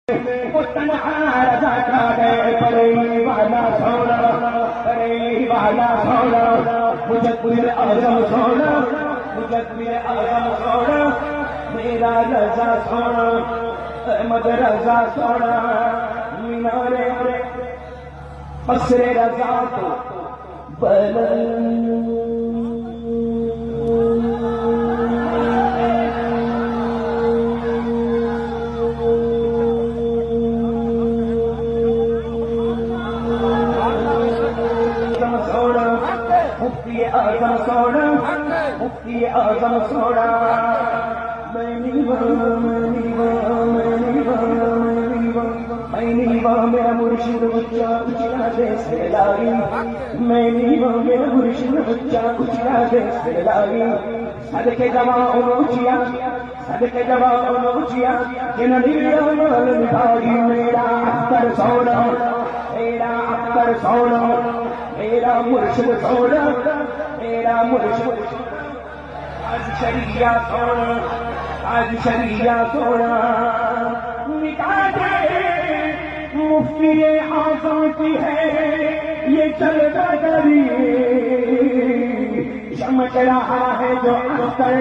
وہ تنہا رضا کا گئے پڑے والا سونا، پڑے والا سونا، مجدد اعظم سونا، مجدد اعظم سونا، میرا رضا سونا، احمد رضا سونا، مینار قصر رضا کو بلند مفتی اعظم سونا، مفتی اعظم سونا، میں میرا مرشد بچہ اچھا دے سے لائی، میں میرا مرشد بچہ اچھا دے سے لائی، صدقے جوان اچھیا، صدقے جوان اچھیا، جن نیڑا مال نبھائی، میرا اختر سونا، میرا اختر سونا، میرا مرشد سونا، میرا مرشد آج شریعہ سونا، آج شریعہ سونا، مٹا دے مفتی اعظم کی ہے یہ چلتا کبھی، چمک رہا ہے جو اختر